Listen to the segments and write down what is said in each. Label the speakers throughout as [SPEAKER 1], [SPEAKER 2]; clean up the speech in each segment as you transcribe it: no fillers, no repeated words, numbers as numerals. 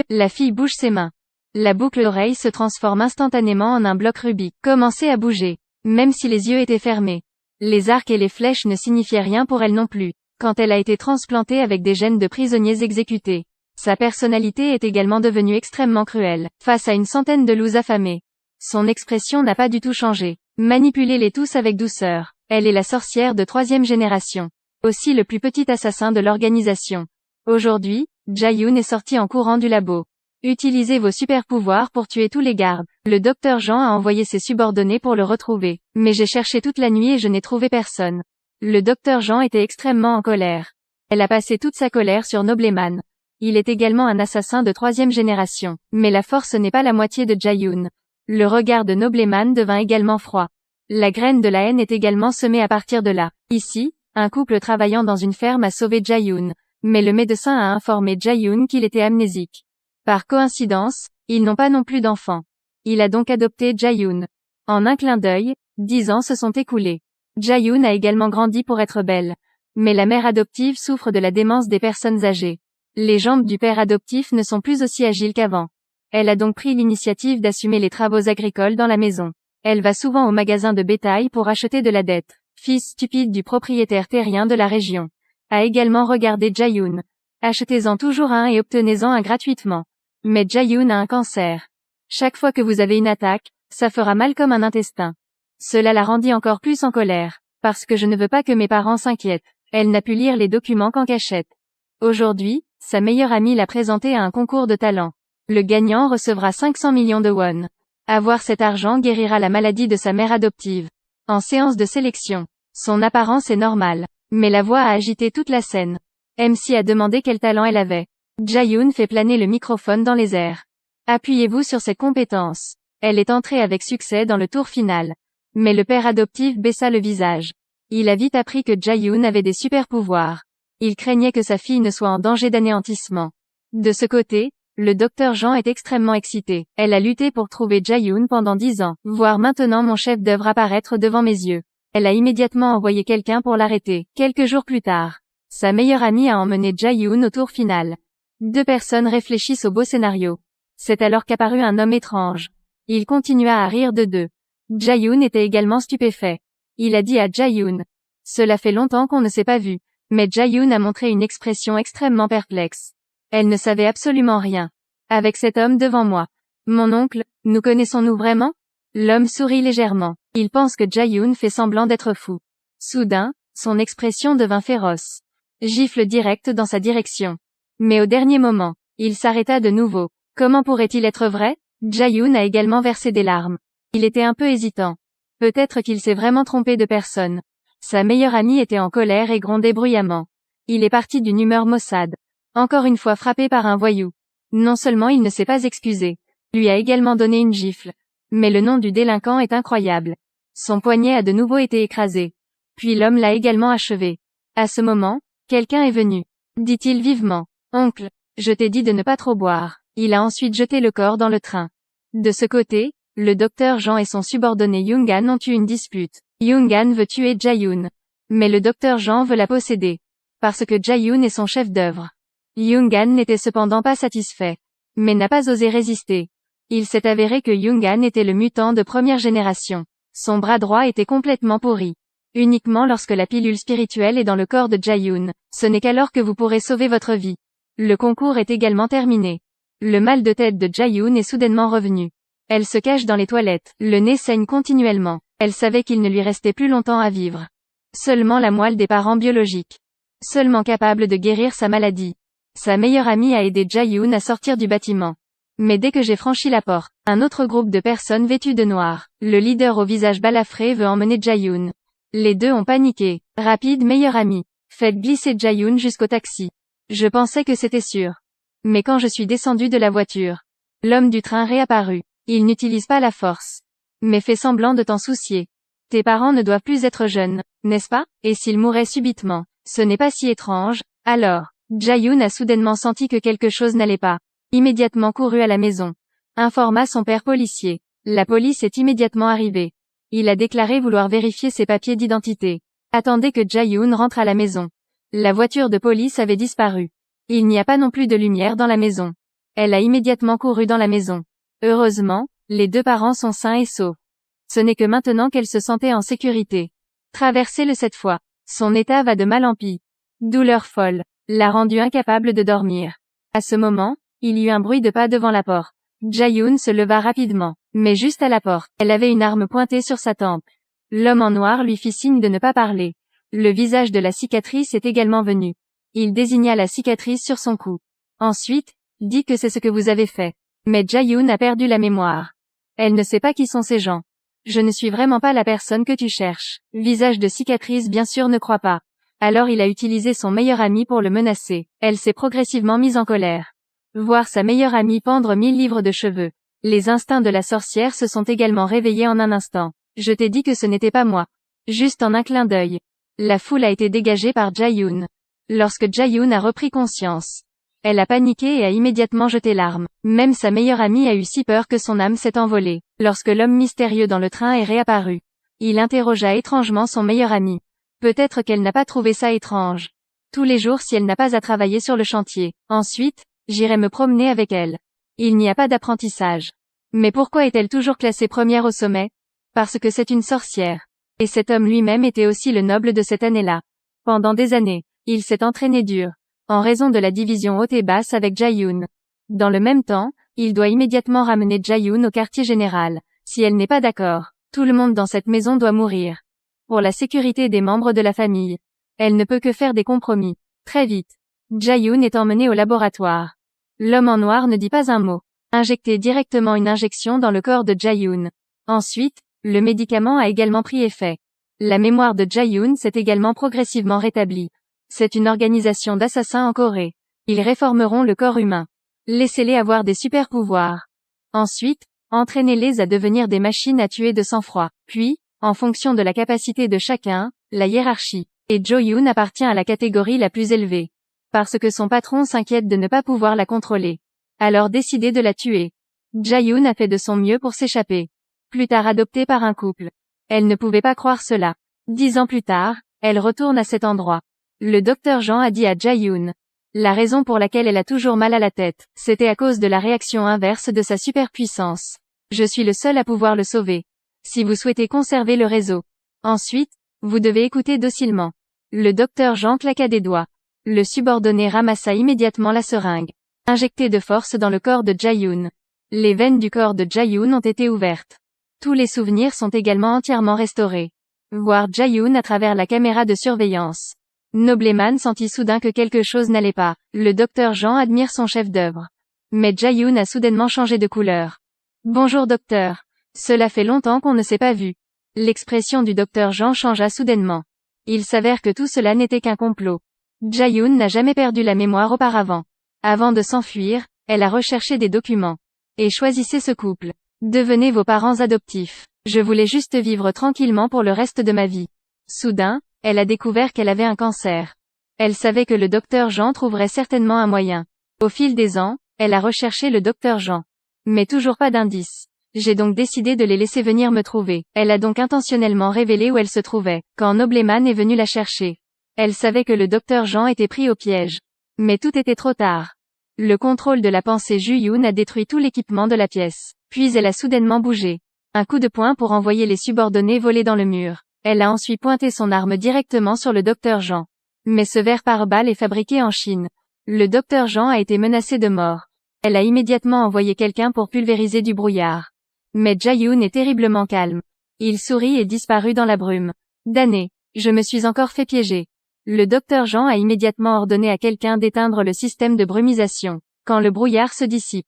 [SPEAKER 1] La fille bouge ses mains. La boucle d'oreille se transforme instantanément en un bloc Rubik. Commencez à bouger. Même si les yeux étaient fermés. Les arcs et les flèches ne signifiaient rien pour elle non plus. Quand elle a été transplantée avec des gènes de prisonniers exécutés. Sa personnalité est également devenue extrêmement cruelle. Face à une centaine de loups affamés. Son expression n'a pas du tout changé. Manipulez-les tous avec douceur. Elle est la sorcière de 3e génération. Aussi le plus petit assassin de l'organisation. Aujourd'hui, Jae-yoon est sorti en courant du labo. Utilisez vos super pouvoirs pour tuer tous les gardes. Le docteur Jean a envoyé ses subordonnés pour le retrouver. Mais j'ai cherché toute la nuit et je n'ai trouvé personne. Le docteur Jean était extrêmement en colère. Elle a passé toute sa colère sur Nobleman. Il est également un assassin de 3e génération. Mais la force n'est pas la moitié de Jae-yoon. Le regard de Nobleman devint également froid. La graine de la haine est également semée à partir de là. Ici, un couple travaillant dans une ferme a sauvé Jae-yoon. Mais le médecin a informé Jae-yoon qu'il était amnésique. Par coïncidence, ils n'ont pas non plus d'enfants. Il a donc adopté Jae-yoon. En un clin d'œil, 10 ans se sont écoulés. Jae-yoon a également grandi pour être belle. Mais la mère adoptive souffre de la démence des personnes âgées. Les jambes du père adoptif ne sont plus aussi agiles qu'avant. Elle a donc pris l'initiative d'assumer les travaux agricoles dans la maison. Elle va souvent au magasin de bétail pour acheter de la dette. Fils stupide du propriétaire terrien de la région. A également regardé Jae-yoon. Achetez-en toujours un et obtenez-en un gratuitement. Mais Jae-yoon a un cancer. Chaque fois que vous avez une attaque, ça fera mal comme un intestin. Cela la rendit encore plus en colère. Parce que je ne veux pas que mes parents s'inquiètent. Elle n'a pu lire les documents qu'en cachette. Aujourd'hui, sa meilleure amie l'a présentée à un concours de talent. Le gagnant recevra 500 millions de won. Avoir cet argent guérira la maladie de sa mère adoptive. En séance de sélection. Son apparence est normale. Mais la voix a agité toute la scène. MC a demandé quel talent elle avait. Jae-yoon fait planer le microphone dans les airs. Appuyez-vous sur ses compétences. Elle est entrée avec succès dans le tour final. Mais le père adoptif baissa le visage. Il a vite appris que Jae-yoon avait des super pouvoirs. Il craignait que sa fille ne soit en danger d'anéantissement. De ce côté, le docteur Jean est extrêmement excité. Elle a lutté pour trouver Jae-yoon pendant 10 ans. Voir maintenant mon chef d'œuvre apparaître devant mes yeux. Elle a immédiatement envoyé quelqu'un pour l'arrêter. Quelques jours plus tard, sa meilleure amie a emmené Jae-yoon au tour final. 2 personnes réfléchissent au beau scénario. C'est alors qu'apparut un homme étrange. Il continua à rire de deux. Jae-yoon était également stupéfait. Il a dit à Jae-yoon. Cela fait longtemps qu'on ne s'est pas vu. Mais Jae-yoon a montré une expression extrêmement perplexe. Elle ne savait absolument rien. Avec cet homme devant moi. Mon oncle, nous connaissons-nous vraiment? L'homme sourit légèrement. Il pense que Jae-yoon fait semblant d'être fou. Soudain, son expression devint féroce. Gifle direct dans sa direction. Mais au dernier moment, il s'arrêta de nouveau. Comment pourrait-il être vrai? Jae-yoon a également versé des larmes. Il était un peu hésitant. Peut-être qu'il s'est vraiment trompé de personne. Sa meilleure amie était en colère et grondait bruyamment. Il est parti d'une humeur maussade. Encore une fois frappé par un voyou. Non seulement il ne s'est pas excusé, lui a également donné une gifle. Mais le nom du délinquant est incroyable. Son poignet a de nouveau été écrasé. Puis l'homme l'a également achevé. À ce moment, quelqu'un est venu. Dit-il vivement. Oncle, je t'ai dit de ne pas trop boire. Il a ensuite jeté le corps dans le train. De ce côté, le docteur Jean et son subordonné Yoongan ont eu une dispute. Yoongan veut tuer Jae-yoon. Mais le docteur Jean veut la posséder. Parce que Jae-yoon est son chef d'œuvre. Yoongan n'était cependant pas satisfait. Mais n'a pas osé résister. Il s'est avéré que Yoongan était le mutant de 1re génération. Son bras droit était complètement pourri. Uniquement lorsque la pilule spirituelle est dans le corps de Jae-yoon, ce n'est qu'alors que vous pourrez sauver votre vie. Le concours est également terminé. Le mal de tête de Jae-yoon est soudainement revenu. Elle se cache dans les toilettes. Le nez saigne continuellement. Elle savait qu'il ne lui restait plus longtemps à vivre. Seulement la moelle des parents biologiques. Seulement capable de guérir sa maladie. Sa meilleure amie a aidé Jae-yoon à sortir du bâtiment. Mais dès que j'ai franchi la porte, un autre groupe de personnes vêtues de noir, le leader au visage balafré veut emmener Jae-yoon. Les deux ont paniqué. Rapide meilleure amie. Faites glisser Jae-yoon jusqu'au taxi. Je pensais que c'était sûr. Mais quand je suis descendu de la voiture, l'homme du train réapparut. Il n'utilise pas la force. Mais fait semblant de t'en soucier. Tes parents ne doivent plus être jeunes, n'est-ce pas? Et s'ils mouraient subitement, ce n'est pas si étrange. Alors, Jae-yoon a soudainement senti que quelque chose n'allait pas. Immédiatement couru à la maison. Informa son père policier. La police est immédiatement arrivée. Il a déclaré vouloir vérifier ses papiers d'identité. Attendez que Jae-yoon rentre à la maison. La voiture de police avait disparu. Il n'y a pas non plus de lumière dans la maison. Elle a immédiatement couru dans la maison. Heureusement, les deux parents sont sains et saufs. Ce n'est que maintenant qu'elle se sentait en sécurité. Traversez-le cette fois. Son état va de mal en pis. Douleur folle l'a rendue incapable de dormir. À ce moment, il y eut un bruit de pas devant la porte. Jae-yoon se leva rapidement, mais juste à la porte. Elle avait une arme pointée sur sa tempe. L'homme en noir lui fit signe de ne pas parler. Le visage de la cicatrice est également venu. Il désigna la cicatrice sur son cou. Ensuite, dit que c'est ce que vous avez fait. Mais Jae-yoon a perdu la mémoire. Elle ne sait pas qui sont ces gens. Je ne suis vraiment pas la personne que tu cherches. Visage de cicatrice bien sûr ne croit pas. Alors il a utilisé son meilleur ami pour le menacer. Elle s'est progressivement mise en colère. Voir sa meilleure amie pendre 1000 livres de cheveux. Les instincts de la sorcière se sont également réveillés en un instant. Je t'ai dit que ce n'était pas moi. Juste en un clin d'œil. La foule a été dégagée par Jae-yoon. Lorsque Jae-yoon a repris conscience, elle a paniqué et a immédiatement jeté l'arme. Même sa meilleure amie a eu si peur que son âme s'est envolée. Lorsque l'homme mystérieux dans le train est réapparu, il interrogea étrangement son meilleur ami. Peut-être qu'elle n'a pas trouvé ça étrange. Tous les jours si elle n'a pas à travailler sur le chantier. Ensuite, j'irai me promener avec elle. Il n'y a pas d'apprentissage. Mais pourquoi est-elle toujours classée première au sommet? Parce que c'est une sorcière. Et cet homme lui-même était aussi le noble de cette année-là. Pendant des années, il s'est entraîné dur. En raison de la division haute et basse avec Jae-yoon. Dans le même temps, il doit immédiatement ramener Jae-yoon au quartier général. Si elle n'est pas d'accord, tout le monde dans cette maison doit mourir. Pour la sécurité des membres de la famille. Elle ne peut que faire des compromis. Très vite. Jae-yoon est emmené au laboratoire. L'homme en noir ne dit pas un mot. Injecter directement une injection dans le corps de Jae-yoon. Ensuite, le médicament a également pris effet. La mémoire de Jae-yoon s'est également progressivement rétablie. C'est une organisation d'assassins en Corée. Ils réformeront le corps humain. Laissez-les avoir des super pouvoirs. Ensuite, entraînez-les à devenir des machines à tuer de sang-froid. Puis, en fonction de la capacité de chacun, la hiérarchie. Et Jo-yoon appartient à la catégorie la plus élevée. Parce que son patron s'inquiète de ne pas pouvoir la contrôler. Alors décidez de la tuer. Jae-yoon a fait de son mieux pour s'échapper. Plus tard adoptée par un couple. Elle ne pouvait pas croire cela. 10 ans plus tard, elle retourne à cet endroit. Le docteur Jean a dit à Jae-yoon. La raison pour laquelle elle a toujours mal à la tête, c'était à cause de la réaction inverse de sa superpuissance. Je suis le seul à pouvoir le sauver. Si vous souhaitez conserver le réseau. Ensuite, vous devez écouter docilement. Le docteur Jean claqua des doigts. Le subordonné ramassa immédiatement la seringue. Injectée de force dans le corps de Jae-yoon. Les veines du corps de Jae-yoon ont été ouvertes. Tous les souvenirs sont également entièrement restaurés. Voir Jae-yoon à travers la caméra de surveillance. Nobleman sentit soudain que quelque chose n'allait pas. Le docteur Jean admire son chef-d'œuvre. Mais Jae-yoon a soudainement changé de couleur. Bonjour docteur. Cela fait longtemps qu'on ne s'est pas vu. L'expression du docteur Jean changea soudainement. Il s'avère que tout cela n'était qu'un complot. Jae-yoon n'a jamais perdu la mémoire auparavant. Avant de s'enfuir, elle a recherché des documents. Et choisissez ce couple. Devenez vos parents adoptifs. Je voulais juste vivre tranquillement pour le reste de ma vie. Soudain, elle a découvert qu'elle avait un cancer. Elle savait que le docteur Jean trouverait certainement un moyen. Au fil des ans, elle a recherché le docteur Jean. Mais toujours pas d'indice. J'ai donc décidé de les laisser venir me trouver. Elle a donc intentionnellement révélé où elle se trouvait, quand Nobleman est venu la chercher. Elle savait que le docteur Jean était pris au piège. Mais tout était trop tard. Le contrôle de la pensée Ju-yoon a détruit tout l'équipement de la pièce. Puis elle a soudainement bougé. Un coup de poing pour envoyer les subordonnés voler dans le mur. Elle a ensuite pointé son arme directement sur le docteur Jean. Mais ce verre pare-balles est fabriqué en Chine. Le docteur Jean a été menacé de mort. Elle a immédiatement envoyé quelqu'un pour pulvériser du brouillard. Mais Jae-yoon est terriblement calme. Il sourit et disparut dans la brume. Damné, je me suis encore fait piéger. Le docteur Jean a immédiatement ordonné à quelqu'un d'éteindre le système de brumisation, quand le brouillard se dissipe.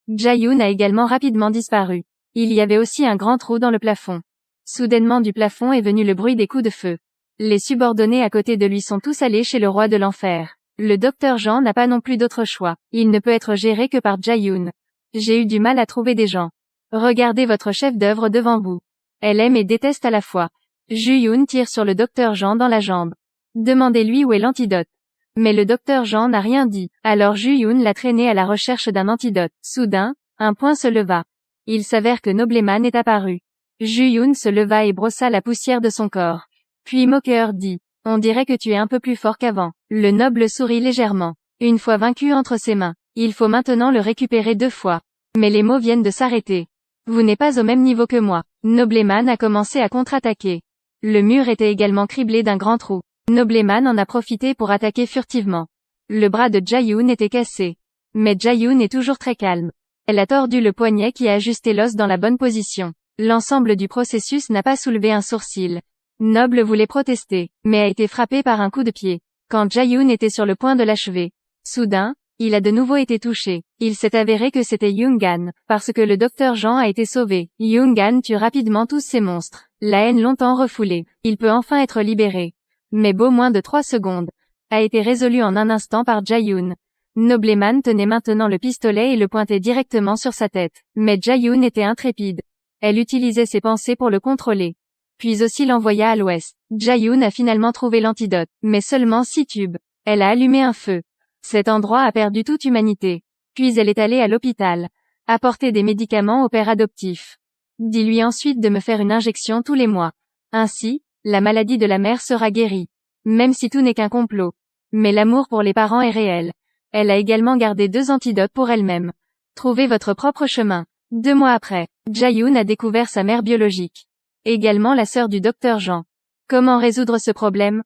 [SPEAKER 1] Jae-yoon a également rapidement disparu. Il y avait aussi un grand trou dans le plafond. Soudainement du plafond est venu le bruit des coups de feu. Les subordonnés à côté de lui sont tous allés chez le roi de l'enfer. Le docteur Jean n'a pas non plus d'autre choix. Il ne peut être géré que par Jae-yoon. J'ai eu du mal à trouver des gens. Regardez votre chef-d'œuvre devant vous. Elle aime et déteste à la fois. Ju-yoon tire sur le docteur Jean dans la jambe. Demandez-lui où est l'antidote. Mais le docteur Jean n'a rien dit. Alors Ju-yoon l'a traîné à la recherche d'un antidote. Soudain, un point se leva. Il s'avère que Nobleman est apparu. Ju-yoon se leva et brossa la poussière de son corps. Puis moqueur dit, on dirait que tu es un peu plus fort qu'avant. Le noble sourit légèrement. Une fois vaincu entre ses mains, Il faut maintenant le récupérer 2 fois. Mais les mots viennent de s'arrêter. Vous n'êtes pas au même niveau que moi. Nobleman a commencé à contre-attaquer. Le mur était également criblé d'un grand trou. Nobleman en a profité pour attaquer furtivement. Le bras de Jaeyoon était cassé. Mais Jaeyoon est toujours très calme. Elle a tordu le poignet qui a ajusté l'os dans la bonne position. L'ensemble du processus n'a pas soulevé un sourcil. Noble voulait protester, mais a été frappé par un coup de pied. Quand Jaeyoon était sur le point de l'achever. Soudain, il a de nouveau été touché. Il s'est avéré que c'était Yoongan, parce que le docteur Jean a été sauvé. Yoongan tue rapidement tous ces monstres. La haine longtemps refoulée. Il peut enfin être libéré. Mais beau moins de 3 secondes. A été résolu en un instant par Jaeyoon. Nobleman tenait maintenant le pistolet et le pointait directement sur sa tête. Mais Jaeyoon était intrépide. Elle utilisait ses pensées pour le contrôler. Puis aussi l'envoya à l'ouest. Jaeyoon a finalement trouvé l'antidote, mais seulement 6 tubes. Elle a allumé un feu. Cet endroit a perdu toute humanité. Puis elle est allée à l'hôpital. Apporter des médicaments au père adoptif. Dis-lui ensuite de me faire une injection tous les mois. Ainsi, la maladie de la mère sera guérie. Même si tout n'est qu'un complot. Mais l'amour pour les parents est réel. Elle a également gardé 2 antidotes pour elle-même. Trouvez votre propre chemin. 2 mois après, Jaeyoon a découvert sa mère biologique. Également la sœur du docteur Jean. Comment résoudre ce problème?